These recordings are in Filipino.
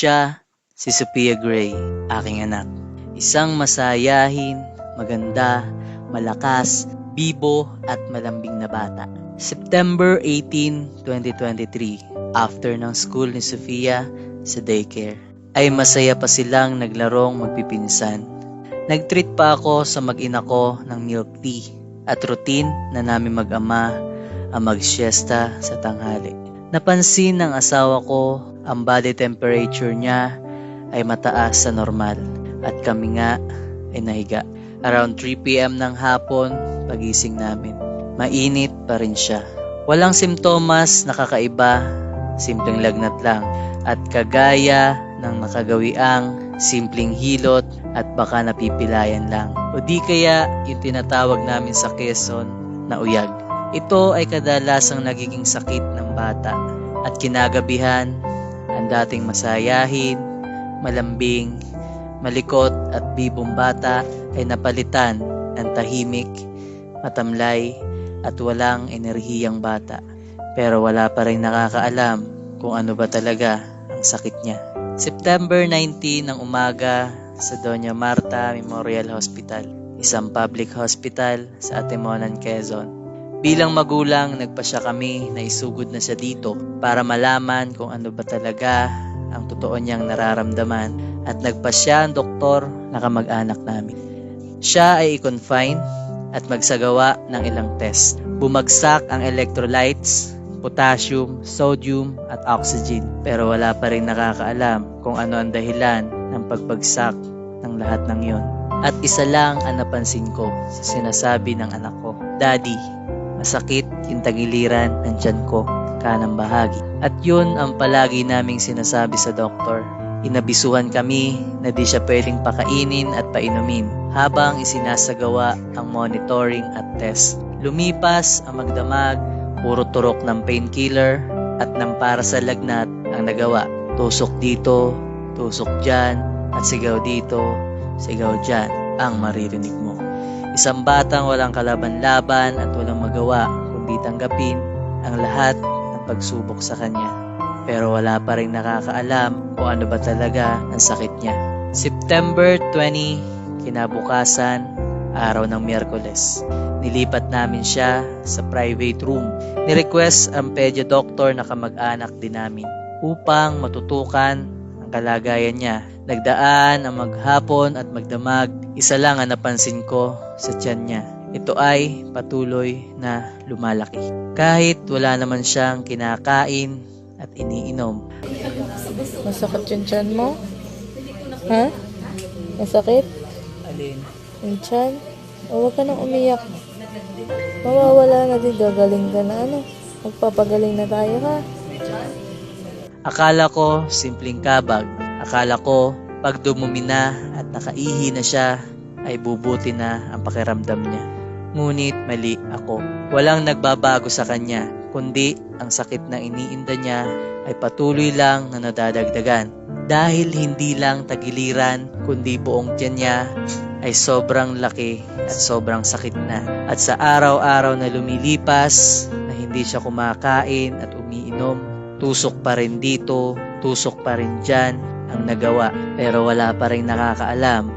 Siya, si Sophia Gray, aking anak. Isang masayahin, maganda, malakas, bibo at malambing na bata. September 18, 2023, after ng school ni Sophia sa daycare, ay masaya pa silang naglarong magpipinsan. Nag-treat pa ako sa mag-ina ko ng milk tea at routine na namin mag-ama ang mag-siesta sa tanghali. Napansin ng asawa ko ang body temperature niya ay mataas sa normal at kami nga ay nahiga. Around 3 p.m. ng hapon, pagising namin. Mainit pa rin siya. Walang simptomas na kakaiba, simpleng lagnat lang at kagaya ng nakagawiang simpleng hilot at baka napipilayan lang. O di kaya yung tinatawag namin sa Quezon na uyag. Ito ay kadalasang nagiging sakit ng bata at kinagabihan ang dating masayahin, malambing, malikot at bibong bata ay napalitan ng tahimik, matamlay at walang enerhiyang bata. Pero wala pa rin nakakaalam kung ano ba talaga ang sakit niya. September 19 ng umaga sa Doña Marta Memorial Hospital, isang public hospital sa Atimonan, Quezon. Bilang magulang, nagpasya kami na isugod na siya dito para malaman kung ano ba talaga ang totoo niyang nararamdaman at nagpasya ang doktor na kamag-anak namin. Siya ay i-confine at magsagawa ng ilang test. Bumagsak ang electrolytes, potassium, sodium at oxygen, pero wala pa rin nakakaalam kung ano ang dahilan ng pagbagsak ng lahat ng yon. At isa lang ang napansin ko sa sinasabi ng anak ko, "Daddy, masakit yung tagiliran ng tiyan ko, kanang bahagi." At yun ang palagi naming sinasabi sa doktor. Inabisuhan kami na di siya pwedeng pakainin at painumin habang isinasagawa ang monitoring at test. Lumipas ang magdamag, puro turok ng painkiller at ng para sa lagnat ang nagawa. Tusok dito, tusok dyan, at sigaw dito, sigaw dyan ang maririnig mo. Isang batang walang kalaban-laban at walang magawa kundi tanggapin ang lahat ng pagsubok sa kanya. Pero wala pa rin nakakaalam kung ano ba talaga ang sakit niya. September 20, kinabukasan, araw ng Miyerkules. Nilipat namin siya sa private room. Ni-request ang pedia doctor na kamag-anak din namin upang matutukan ang kalagayan niya. Nagdaan ang maghapon at magdamag. Isa lang ang napansin ko sa tiyan niya. Ito ay patuloy na lumalaki. Kahit wala naman siyang kinakain at iniinom. Masakit yung tiyan mo? Ha? Masakit? Alin? Yung tiyan? O, huwag ka nang umiyak. Mawawala na din. Gagaling ka na Magpapagaling na tayo ha. Akala ko simpleng kabag. Akala ko pag dumumi na at nakaihi na siya ay bubuti na ang pakiramdam niya. Ngunit mali ako. Walang nagbabago sa kanya, kundi ang sakit na iniinda niya ay patuloy lang na nadadagdagan. Dahil hindi lang tagiliran, kundi buong tiyan niya ay sobrang laki at sobrang sakit na. At sa araw-araw na lumilipas, na hindi siya kumakain at umiinom, tusok pa rin dito, tusok pa rin dyan ang nagawa. Pero wala pa rin nakakaalam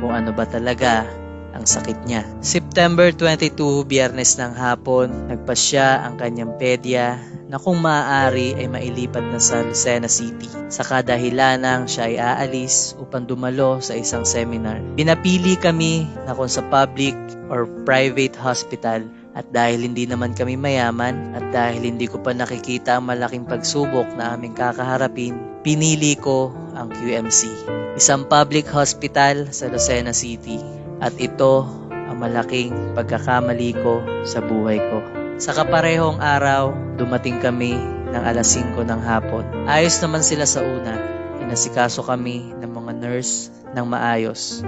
kung ano ba talaga ang sakit niya. September 22, Biyernes ng hapon, nagpasya ang kanyang pedya na kung maaari ay mailipat na sa Lucena City sa kadahilanang siya ay aalis upang dumalo sa isang seminar. Pinapili kami na kung sa public or private hospital at dahil hindi naman kami mayaman at dahil hindi ko pa nakikita ang malaking pagsubok na aming kakaharapin, pinili ko ang QMC, isang public hospital sa Lucena City. At ito ang malaking pagkakamali ko sa buhay ko. Sa kaparehong araw, dumating kami ng alas 5 ng hapon. Ayos naman sila sa una. Inasikaso kami ng mga nurse ng maayos.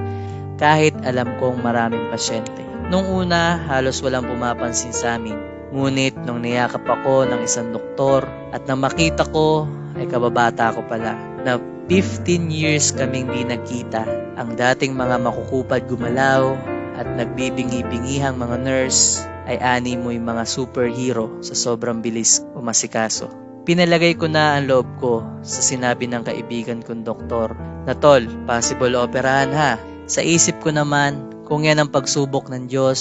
Kahit alam kong maraming pasyente. Nung una, halos walang pumapansin sa amin. Ngunit nung niyakap ako ng isang doktor at nang makita ko ay kababata ko pala na 15 years kaming di nagkita. Ang dating mga makukupad gumalaw at nagbibingi-bingihang mga nurse ay animoy mga superhero sa sobrang bilis umasikaso. Pinalagay ko na ang loob ko sa sinabi ng kaibigan kong doktor na tol, possible operahan ha. Sa isip ko naman, kung yan ang pagsubok ng Diyos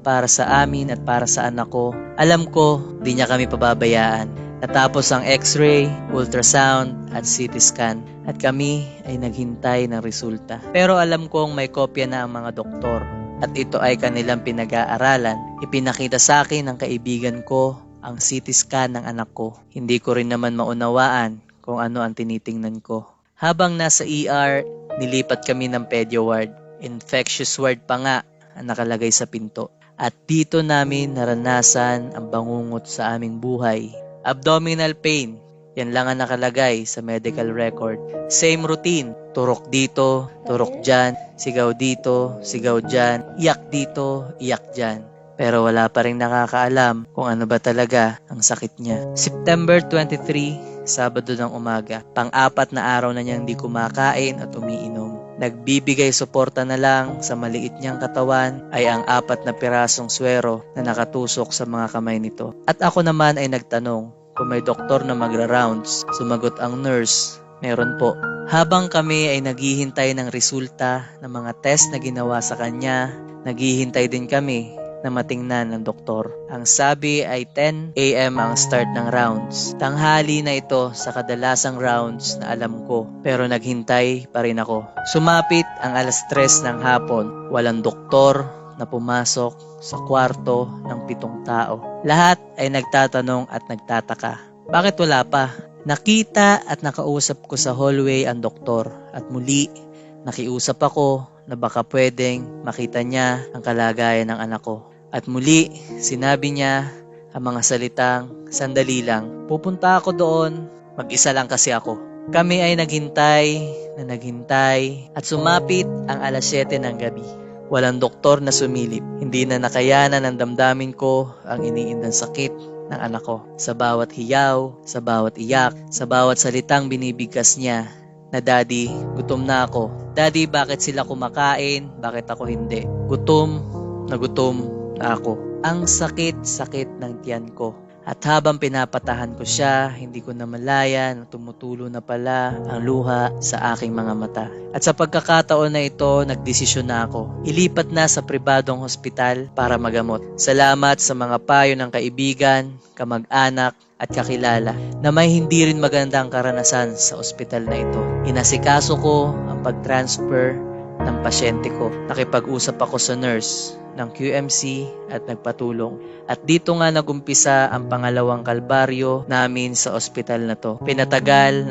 para sa amin at para sa anak ko, alam ko di niya kami pababayaan. Natapos ang x-ray, ultrasound at CT scan at kami ay naghintay ng resulta. Pero alam kong may kopya na ang mga doktor at ito ay kanilang pinag-aaralan. Ipinakita sa akin ng kaibigan ko ang CT scan ng anak ko. Hindi ko rin naman maunawaan kung ano ang tinitingnan ko. Habang nasa ER, nilipat kami ng pedio ward. Infectious ward pa nga ang nakalagay sa pinto. At dito namin naranasan ang bangungot sa aming buhay. Abdominal pain, yan lang ang nakalagay sa medical record. Same routine, turok dito, turok dyan, sigaw dito, sigaw dyan, iyak dito, iyak dyan. Pero wala pa rin nakakaalam kung ano ba talaga ang sakit niya. September 23, Sabado ng umaga. Pang-4 na araw na niyang di kumakain at umiinom. Nagbibigay suporta na lang sa maliit niyang katawan ay ang 4 na pirasong swero na nakatusok sa mga kamay nito. At ako naman ay nagtanong kung may doktor na magra-rounds. Sumagot ang nurse, meron po. Habang kami ay naghihintay ng resulta ng mga test na ginawa sa kanya, naghihintay din kami na matingnan ng doktor. Ang sabi ay 10 AM ang start ng rounds. Tanghali na ito sa kadalasang rounds na alam ko, pero naghintay pa rin ako. Sumapit ang 3:00 ng hapon. Walang doktor na pumasok sa kwarto ng 7 tao. Lahat ay nagtatanong at nagtataka. Bakit wala pa? Nakita at nakausap ko sa hallway ang doktor at muli nakiusap ako na baka pwedeng makita niya ang kalagayan ng anak ko. At muli, sinabi niya ang mga salitang, sandali lang, pupunta ako doon, mag-isa lang kasi ako. Kami ay naghintay at sumapit ang 7:00 ng gabi. Walang doktor na sumilip. Hindi na nakayanan ng damdamin ko ang iniindang sakit ng anak ko. Sa bawat hiyaw, sa bawat iyak, sa bawat salitang binibigkas niya, na daddy, gutom na ako. Daddy, bakit sila kumakain? Bakit ako hindi? Gutom na ako. Ang sakit-sakit ng tiyan ko. At habang pinapatahan ko siya, hindi ko namalayan na tumutulo na pala ang luha sa aking mga mata. At sa pagkakataon na ito, nagdesisyon na ako. Ilipat na sa pribadong hospital para magamot. Salamat sa mga payo ng kaibigan, kamag-anak at kakilala na may hindi rin magandang karanasan sa ospital na ito. Inasikaso ko ang pag-transfer ng pasyente ko. Nakipag-usap ako sa nurse ng QMC at nagpatulong. At dito nga nagumpisa ang pangalawang kalbaryo namin sa ospital na to. Pinatagal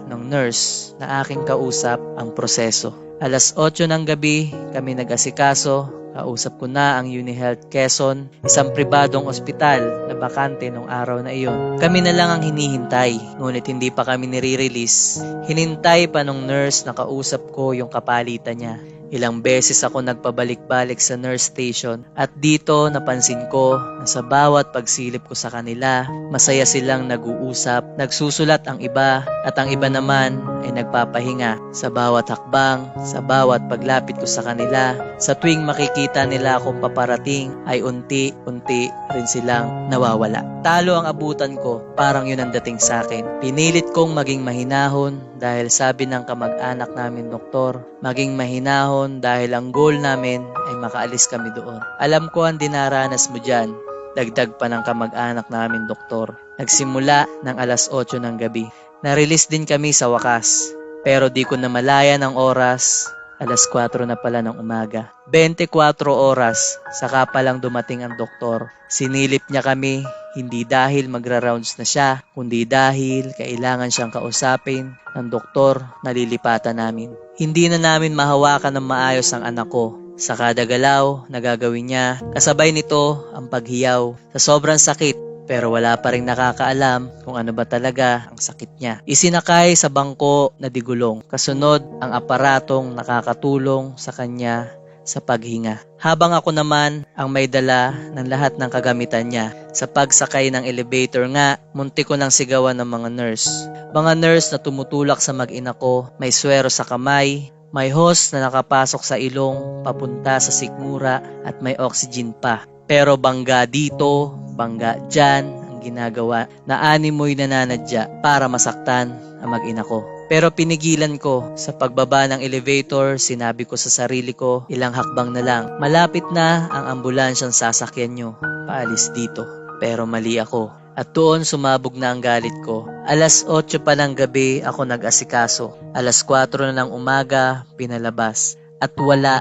ng nurse na aking kausap ang proseso. 8:00 ng gabi kami nag-asikaso. Kausap ko na ang UniHealth Quezon, isang pribadong ospital na bakante nung araw na iyon. Kami na lang ang hinihintay, ngunit hindi pa kami nire-release. Hinintay pa nung nurse na kausap ko yung kapalitan niya. Ilang beses ako nagpabalik-balik sa nurse station at dito napansin ko na sa bawat pagsilip ko sa kanila, masaya silang nag-uusap, nagsusulat ang iba at ang iba naman ay nagpapahinga sa bawat hakbang, sa bawat paglapit ko sa kanila. Sa tuwing makikita nila akong paparating ay unti-unti rin silang nawawala. Talo ang abutan ko, parang yun ang dating sa akin. Pinilit kong maging mahinahon dahil sabi ng kamag-anak namin doktor, maging mahinahon dahil ang goal namin ay makaalis kami doon. Alam ko ang dinaranas mo dyan, dagdag pa ng kamag-anak namin doktor. Nagsimula ng 8:00 ng gabi. Na-release din kami sa wakas, pero di ko namalayan ang oras, 4:00 na pala ng umaga. 24 oras, saka palang dumating ang doktor. Sinilip niya kami, hindi dahil magra-rounds na siya, kundi dahil kailangan siyang kausapin ng doktor na lilipatan namin. Hindi na namin mahawakan ng maayos ang anak ko. Sa kada galaw na gagawin niya, kasabay nito ang paghiyaw. Sa sobrang sakit, pero wala pa rin nakakaalam kung ano ba talaga ang sakit niya. Isinakay sa bangko na digulong. Kasunod ang aparatong nakakatulong sa kanya sa paghinga. Habang ako naman ang may dala ng lahat ng kagamitan niya. Sa pagsakay ng elevator nga, muntik ko nang sigawan ng mga nurse. Mga nurse na tumutulak sa mag-ina ko, may swero sa kamay, may hose na nakapasok sa ilong papunta sa sikmura at may oxygen pa. Pero bangga dito, bangga dyan, ang ang ginagawa na animoy nananadya para masaktan ang mag-ina ko. Pero pinigilan ko. Sa pagbaba ng elevator, sinabi ko sa sarili ko, ilang hakbang na lang. Malapit na ang ambulansyang sasakyan nyo. Paalis dito. Pero mali ako. At doon sumabog na ang galit ko. Alas 8 pa ng gabi ako nag-asikaso. Alas 4 na ng umaga, pinalabas. At wala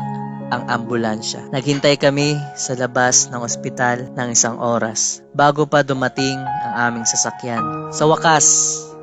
ang ambulansya. Naghintay kami sa labas ng ospital ng 1 oras bago pa dumating ang aming sasakyan. Sa wakas,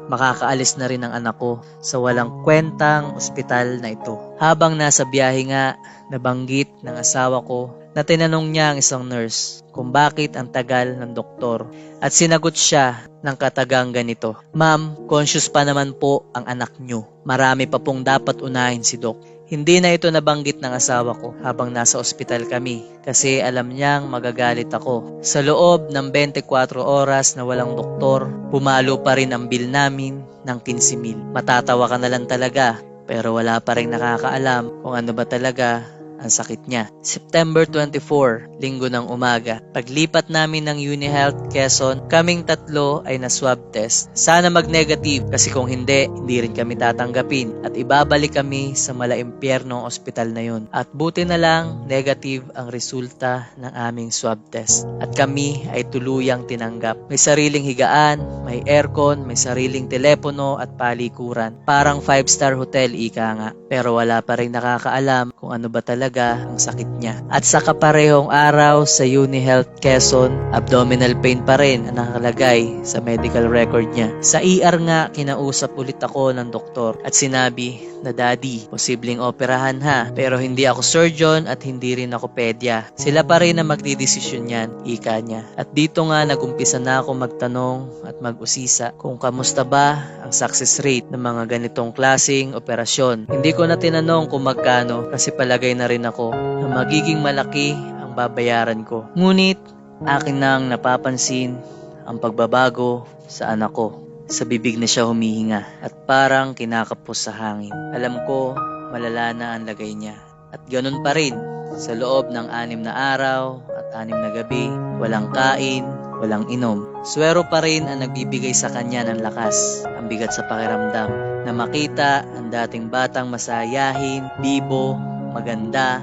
makakaalis na rin ang anak ko sa walang kwentang ospital na ito. Habang nasa biyahe nga, nabanggit ng asawa ko na tinanong niya ang isang nurse kung bakit ang tagal ng doktor at sinagot siya ng katagang ganito, "Ma'am, conscious pa naman po ang anak niyo. Marami pa pong dapat unahin si Doc." Hindi na ito nabanggit ng asawa ko habang nasa ospital kami kasi alam niyang magagalit ako. Sa loob ng 24 oras na walang doktor, pumalo pa rin ang bill namin ng 15,000. Matatawa ka na lang talaga pero wala pa rin nakakaalam kung ano ba talaga ang sakit niya. September 24, linggo ng umaga. Paglipat namin ng UniHealth Quezon, kaming tatlo ay na-swab test. Sana mag-negative kasi kung hindi rin kami tatanggapin at ibabalik kami sa malaimpyernong ospital na yun. At buti na lang, negative ang resulta ng aming swab test. At kami ay tuluyang tinanggap. May sariling higaan, may aircon, may sariling telepono at palikuran. Parang 5-star hotel, ika nga. Pero wala pa rin nakakaalam kung ano ba talaga ang sakit niya. At sa kaparehong araw sa UniHealth Quezon, abdominal pain pa rin ang nakalagay sa medical record niya. Sa ER nga, kinausap ulit ako ng doktor at sinabi na, "Daddy, posibleng operahan ha, pero hindi ako surgeon at hindi rin ako pedya. Sila pa rin ang magdidesisyon yan," ika niya. At dito nga nagumpisa na ako magtanong at mag-usisa kung kamusta ba ang success rate ng mga ganitong klaseng operasyon. Hindi ko na tinanong kung magkano kasi palagay na rin ako na magiging malaki ang babayaran ko. Ngunit akin nang napapansin ang pagbabago sa anak ko. Sa bibig na siya humihinga at parang kinakapos sa hangin. Alam ko malala na ang lagay niya. At ganun pa rin sa loob ng 6 na araw at 6 na gabi, walang kain, walang inom. Swero pa rin ang nagbibigay sa kanya ng lakas. Ang bigat sa pakiramdam na makita ang dating batang masayahin, bibo, maganda,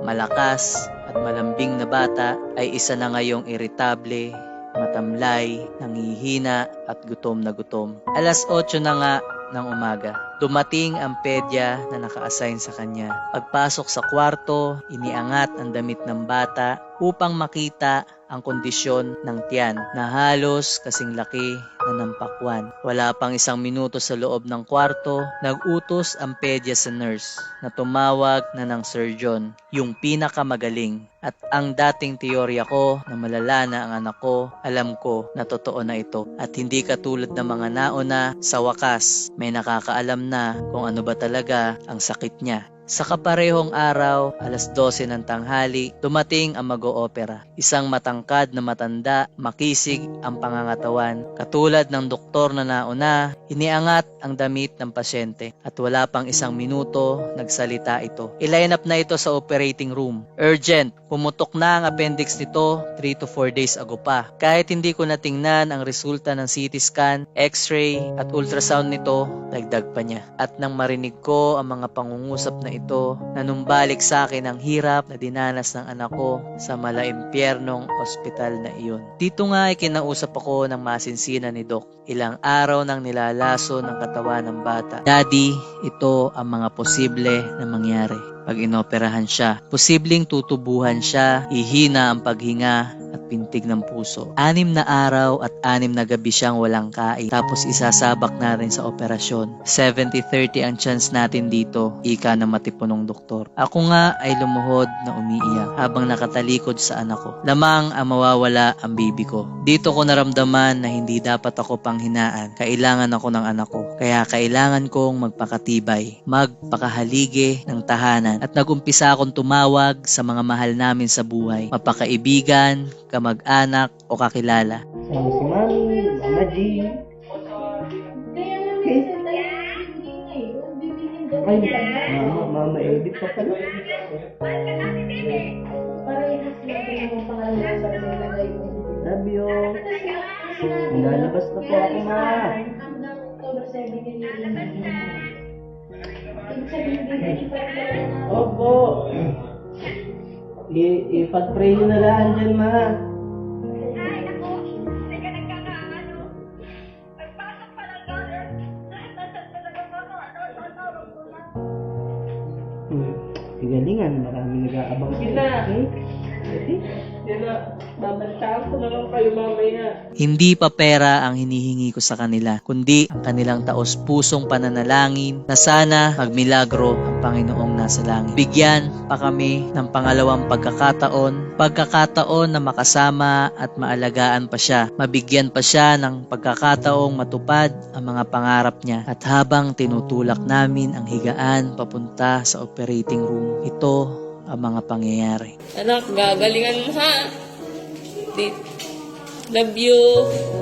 malakas at malambing na bata ay isa na ngayong iritable, matamlay, nanghihina at gutom na gutom. Alas 8 na nga ng umaga. Dumating ang pedya na naka-assign sa kanya. Pagpasok sa kwarto, iniangat ang damit ng bata upang makita ang kondisyon ng tiyan na halos kasing laki na ng pakwan. Wala pang 1 minuto sa loob ng kwarto, nag-utos ang pedya sa nurse na tumawag na ng surgeon, yung pinakamagaling. At ang dating teorya ko na malala na ang anak ko, alam ko na totoo na ito. At hindi katulad ng mga nauna, sa wakas may nakakaalam na kung ano ba talaga ang sakit niya. Sa kaparehong araw, alas 12 ng tanghali, dumating ang mag-o-opera. Isang matangkad na matanda, makisig ang pangangatawan. Katulad ng doktor na nauna, iniangat ang damit ng pasyente at wala pang 1 minuto, nagsalita ito. I-line up na ito sa operating room. Urgent, pumutok na ang appendix nito 3 to 4 days ago pa. Kahit hindi ko natingnan ang resulta ng CT scan, x-ray at ultrasound nito, dagdag pa niya. At nang marinig ko ang mga pangungusap na ito, nanumbalik sa akin ang hirap na dinanas ng anak ko sa malaimpyernong ospital na iyon. Dito nga ay kinausap ako ng masinsinan ni Doc. Ilang araw nang nilalaso ng katawan ng bata. Daddy, ito ang mga posible na mangyari. Pag inoperahan siya, posibleng tutubuhan siya, ihina ang paghinga at pintig ng puso. 6 na araw at 6 na gabi siyang walang kain. Tapos isasabak na rin sa operasyon. 70-30 ang chance natin dito, ika na matipunong doktor. Ako nga ay lumuhod na umiiyak habang nakatalikod sa anak ko. Lamang ang mawawala ang baby ko. Dito ko naramdaman na hindi dapat ako panghinaan. Kailangan ako ng anak ko. Kaya kailangan kong magpakatibay, magpakahaligi ng tahanan. At nagumpisa akong tumawag sa mga mahal namin sa buhay. Mapakaibigan, kamag-anak o kakilala. Si Mami, Mama G. Ay, Mama Edith pa pala. Parehas natin yung pangalan sa nilagay mo. Love you. Lalabas na po ako, ma. Hanggang October 7 yun yung ibig sabihin, bibili pa rin talaga na. Opo. Ipag-pray nyo na lang dyan, ma. Ay, naku, hindi ka nagkakaano. Pagpasok pa lang doon, nasaan talaga pa ako, tatawag ko na. Galingan, marami nag-aabang sila. Babantaan ko na lang kayo mamaya. Hindi pa pera ang hinihingi ko sa kanila, kundi ang kanilang taos-pusong pananalangin na sana magmilagro ang Panginoong nasa langit. Bigyan pa kami ng pangalawang pagkakataon na makasama at maalagaan pa siya. Mabigyan pa siya ng pagkakataong matupad ang mga pangarap niya. At habang tinutulak namin ang higaan papunta sa operating room, ito ang mga pangyayari. Anak, gagalingan mo ha. Love you.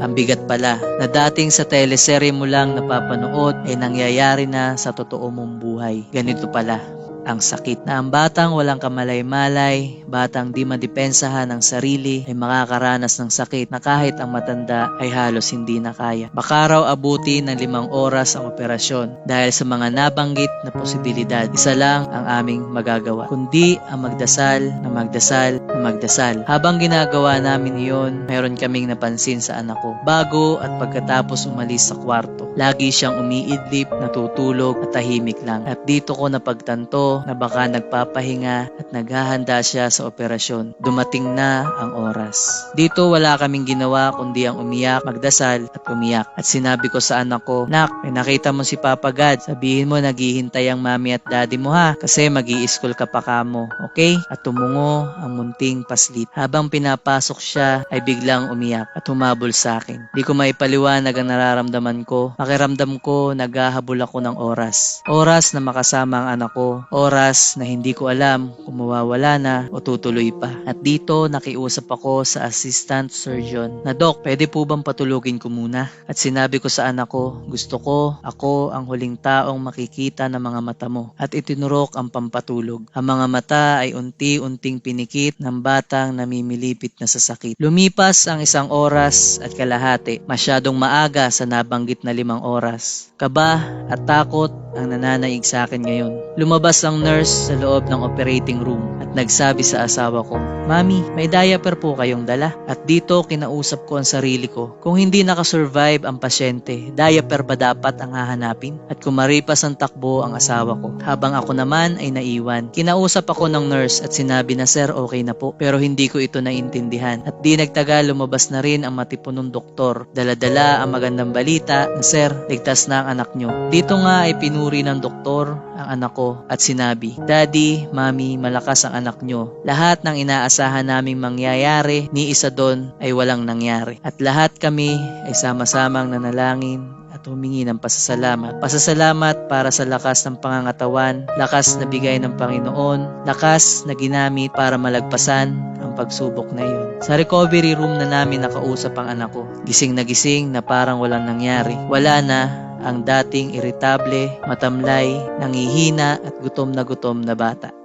Ang bigat pala na dating sa teleserye mo lang napapanood ay nangyayari na sa totoo mong buhay. Ganito pala ang sakit na ang batang walang kamalay-malay, batang di madepensahan ng sarili ay makakaranas ng sakit na kahit ang matanda ay halos hindi na kaya. Baka raw abuti ng 5 oras ang operasyon dahil sa mga nabanggit na posibilidad. Isa lang ang aming magagawa, kundi ang magdasal na magdasal na magdasal. Habang ginagawa namin iyon, mayroon kaming napansin sa anak ko. Bago at pagkatapos umalis sa kwarto, lagi siyang umiidlip, natutulog at tahimik lang. At dito ko napagtanto na baka nagpapahinga at naghahanda siya sa operasyon. Dumating na ang oras. Dito wala kaming ginawa kundi ang umiyak, magdasal at umiyak. At sinabi ko sa anak ko, "Nak, may nakita mo si Papa God. Sabihin mo naghihintay ang mami at daddy mo ha, kasi mag-i-school ka pa kamo. Okay?" At tumungo ang munting paslit. Habang pinapasok siya ay biglang umiyak at humabol sa akin. Di ko maipaliwanag ang nararamdaman ko. Pakiramdam ko naghahabol ako ng oras. Oras na makasama ang anak ko. Oras na hindi ko alam kung mawawala na o tutuloy pa. At dito nakiusap ako sa assistant surgeon na, "Dok, pwede po bang patulugin ko muna?" At sinabi ko sa anak ko, "Gusto ko ako ang huling taong makikita ng mga mata mo." At itinurok ang pampatulog. Ang mga mata ay unti-unting pinikit ng batang namimilipit na sa sakit. Lumipas ang 1 oras at kalahati. Masyadong maaga sa nabanggit na 5 oras. Kaba at takot ang nananaig sa akin ngayon. Lumabas ang nurse sa loob ng operating room at nagsabi sa asawa ko, "Mami, may diaper po kayong dala?" At dito kinausap ko ang sarili ko. Kung hindi nakasurvive ang pasyente, diaper ba dapat ang hahanapin? At kumaripas ang takbo ang asawa ko, habang ako naman ay naiwan. Kinausap ako ng nurse at sinabi na, "Sir, okay na po." Pero hindi ko ito naintindihan. At di nagtagal lumabas na rin ang matipunong doktor. Dala-dala ang magandang balita na, "Sir, ligtas na ang anak nyo." Dito nga ay pinuri ng doktor ang anak ko at sinabi, "Daddy, Mami, malakas ang anak nyo. Lahat ng inaasahan naming mangyayari, ni isa doon ay walang nangyari." At lahat kami ay sama-samang nanalangin at humingi ng pasasalamat. Pasasalamat para sa lakas ng pangangatawan, lakas na bigay ng Panginoon, lakas na ginamit para malagpasan ang pagsubok na iyon. Sa recovery room na namin nakausap ang anak ko. Gising na parang walang nangyari. Wala na ang dating iritable, matamlay, nangihina at gutom na bata.